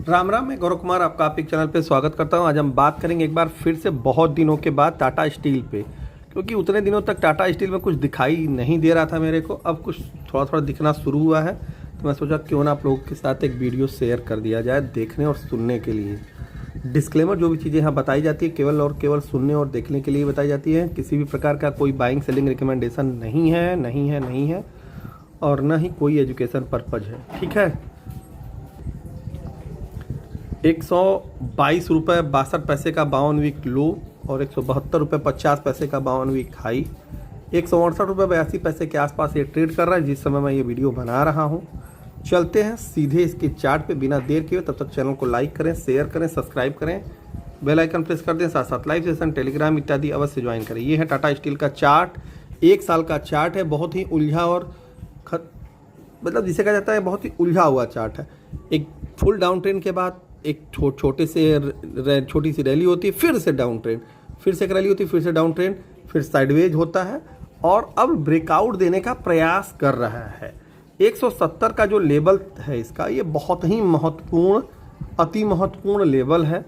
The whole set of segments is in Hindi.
राम राम, मैं गौरव कुमार आपका आप एक चैनल पे स्वागत करता हूं। आज हम बात करेंगे एक बार फिर से बहुत दिनों के बाद टाटा स्टील पे, क्योंकि उतने दिनों तक टाटा स्टील में कुछ दिखाई नहीं दे रहा था मेरे को। अब कुछ थोड़ा थोड़ा दिखना शुरू हुआ है, तो मैं सोचा क्यों ना आप लोगों के साथ एक वीडियो शेयर कर दिया जाए देखने और सुनने के लिए। डिस्क्लेमर, जो भी चीज़ें यहाँ बताई जाती है केवल और केवल सुनने और देखने के लिए बताई जाती है। किसी भी प्रकार का कोई बाइंग सेलिंग रिकमेंडेशन नहीं है और ना ही कोई एजुकेशन पर्पज है। ठीक है। 122 रुपये 62 पैसे का 52 वीक लो और 172 रुपये 50 पैसे का 52 वीक हाई। 168 रुपये 82 पैसे के आसपास ये ट्रेड कर रहा है जिस समय मैं ये वीडियो बना रहा हूँ। चलते हैं सीधे इसके चार्ट पे बिना देर किए। तब तक चैनल को लाइक करें, शेयर करें, सब्सक्राइब करें, बेल आइकन प्रेस कर दें। साथ साथ लाइव सेशन, टेलीग्राम इत्यादि अवश्य ज्वाइन करें। ये है टाटा स्टील का चार्ट, 1 साल का चार्ट है। बहुत ही उलझा और मतलब जिसे कहा जाता है बहुत ही उलझा हुआ चार्ट है। एक फुल डाउन ट्रेंड के बाद एक छोटी सी रैली होती है, फिर से डाउन ट्रेंड, फिर से एक रैली होती है, फिर से डाउन ट्रेंड, फिर साइडवेज होता है और अब ब्रेकआउट देने का प्रयास कर रहा है। 170 का जो लेवल है इसका, ये बहुत ही महत्वपूर्ण, अति महत्वपूर्ण लेवल है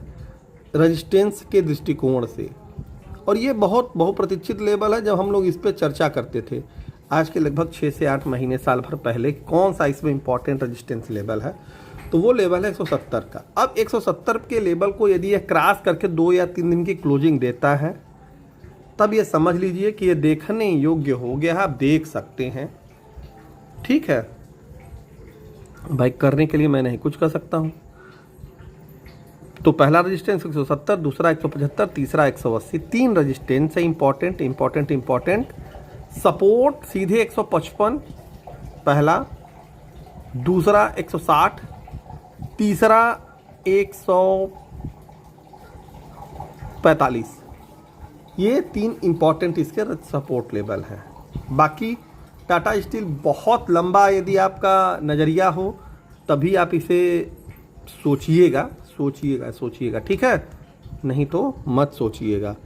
रेजिस्टेंस के दृष्टिकोण से। और ये बहुत बहुप्रतीक्षित लेवल है। जब हम लोग इस पर चर्चा करते थे आज के लगभग 6 से 8 महीने, साल भर पहले, कौन सा इसमें इंपॉर्टेंट रेजिस्टेंस लेवल है, तो वो लेवल है 170 का। अब 170 के लेवल को यदि ये क्रॉस करके 2 या 3 दिन की क्लोजिंग देता है, तब ये समझ लीजिए कि ये देखने योग्य हो गया है। आप देख सकते हैं। ठीक है भाई, करने के लिए मैं नहीं कुछ कर सकता हूँ। तो पहला रेजिस्टेंस 170, दूसरा 175, तीसरा 180, 3 रेजिस्टेंस है इंपॉर्टेंट। सपोर्ट सीधे 155 पहला, दूसरा 160, तीसरा 145। ये 3 इंपॉर्टेंट इसके सपोर्ट लेवल हैं। बाकी टाटा स्टील बहुत लंबा यदि आपका नज़रिया हो तभी आप इसे सोचिएगा। ठीक है, नहीं तो मत सोचिएगा।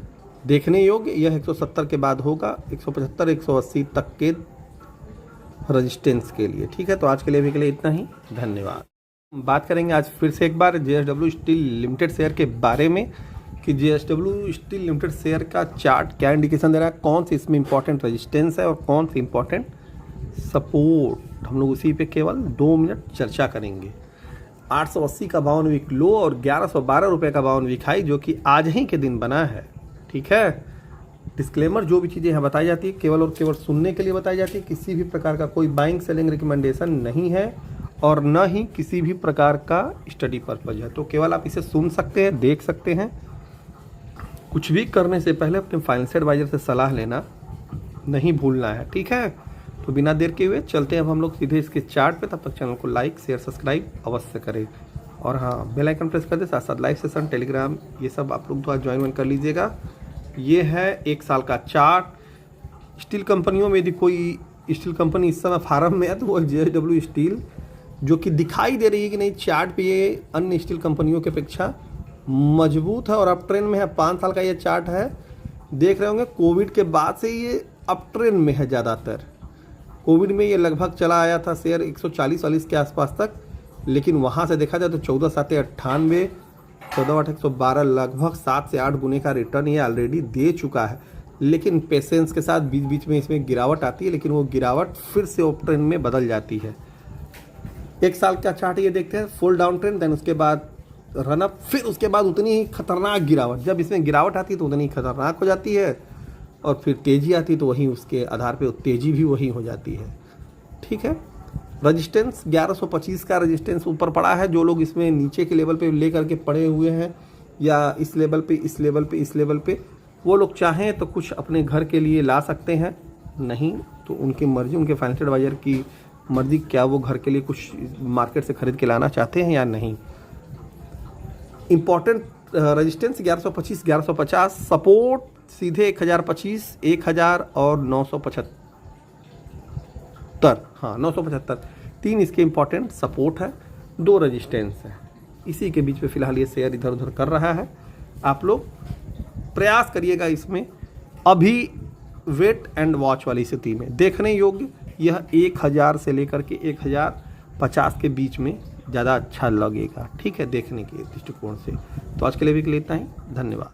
देखने योग्य यह 170 के बाद होगा, 175 180 तक के रेजिस्टेंस के लिए। ठीक है, तो आज के लिए भी इतना ही। धन्यवाद। बात करेंगे आज फिर से एक बार जेएसडब्ल्यू स्टील लिमिटेड शेयर के बारे में कि जेएसडब्ल्यू स्टील लिमिटेड शेयर का चार्ट क्या इंडिकेशन दे रहा है, कौन सी इसमें इंपॉर्टेंट रेजिस्टेंस है और कौन सी इंपॉर्टेंट सपोर्ट। हम लोग उसी पे केवल 2 मिनट चर्चा करेंगे। 880 का 52 वीक लो और 1112 रुपये का 52 वीक हाई, जो कि आज ही के दिन बना है। ठीक है। डिस्क्लेमर, जो भी चीज़ें यहाँ बताई जाती है केवल और केवल सुनने के लिए बताई जाती है। किसी भी प्रकार का कोई बाइंग सेलिंग रिकमेंडेशन नहीं है और न ही किसी भी प्रकार का स्टडी पर्पज है। तो केवल आप इसे सुन सकते हैं, देख सकते हैं। कुछ भी करने से पहले अपने फाइनेंशियल एडवाइजर से सलाह लेना नहीं भूलना है। ठीक है, तो बिना देर के हुए चलते हैं अब हम लोग सीधे इसके चार्ट पे। तब तक चैनल को लाइक, शेयर, सब्सक्राइब अवश्य करें और हाँ, बेल आइकन प्रेस कर दे। साथ साथ लाइव सेशन, टेलीग्राम, ये सब आप लोग तो आज ज्वाइन कर लीजिएगा। ये है 1 साल का चार्ट। स्टील कंपनियों में यदि कोई स्टील कंपनी इस समय फार्म में है तो वो जेएसडब्ल्यू स्टील, जो कि दिखाई दे रही है कि नहीं चार्ट पे ये अन्य स्टील कंपनियों की अपेक्षा मजबूत है और अप ट्रेंड में है। 5 साल का ये चार्ट है। देख रहे होंगे कोविड के बाद से ये अप ट्रेंड में है। ज़्यादातर कोविड में ये लगभग चला आया था शेयर 140-40 के आसपास तक, लेकिन वहाँ से देखा जाए तो 14 7 98, 14 8 112, लगभग 7 से 8 गुने का रिटर्न ये ऑलरेडी दे चुका है। लेकिन पेशेंस के साथ बीच बीच में इसमें गिरावट आती है, लेकिन वो गिरावट फिर से अप ट्रेंड में बदल जाती है। 1 साल का चार्ट ये देखते हैं, फुल डाउन ट्रेंड, देन उसके बाद रनअप, फिर उसके बाद उतनी ही खतरनाक गिरावट। जब इसमें गिरावट आती है तो उतनी ही खतरनाक हो जाती है और फिर तेज़ी आती है तो वहीं उसके आधार पे तेज़ी भी वहीं हो जाती है। ठीक है। रेजिस्टेंस 1125 का रेजिस्टेंस ऊपर पड़ा है। जो लोग इसमें नीचे के लेवल पे लेकर के पड़े हुए हैं या इस लेवल पे, वो लोग चाहें तो कुछ अपने घर के लिए ला सकते हैं, नहीं तो उनकी मर्जी, उनके फाइनेंशियल एडवाइजर की मर्जी, क्या वो घर के लिए कुछ मार्केट से खरीद के लाना चाहते हैं या नहीं। इंपॉर्टेंट रेजिस्टेंस 1125 1150, सपोर्ट सीधे 1025, 1000 और 975। हाँ, 975, 3 इसके इंपॉर्टेंट सपोर्ट है, 2 रेजिस्टेंस है। इसी के बीच में फिलहाल ये शेयर इधर उधर कर रहा है। आप लोग प्रयास करिएगा इसमें। अभी वेट एंड वॉच वाली स्थिति में देखने योग्य यह 1000 से लेकर के 1050 के बीच में ज़्यादा अच्छा लगेगा। ठीक है, देखने के दृष्टिकोण से। तो आज के लिए भी के लिए इतना ही। धन्यवाद।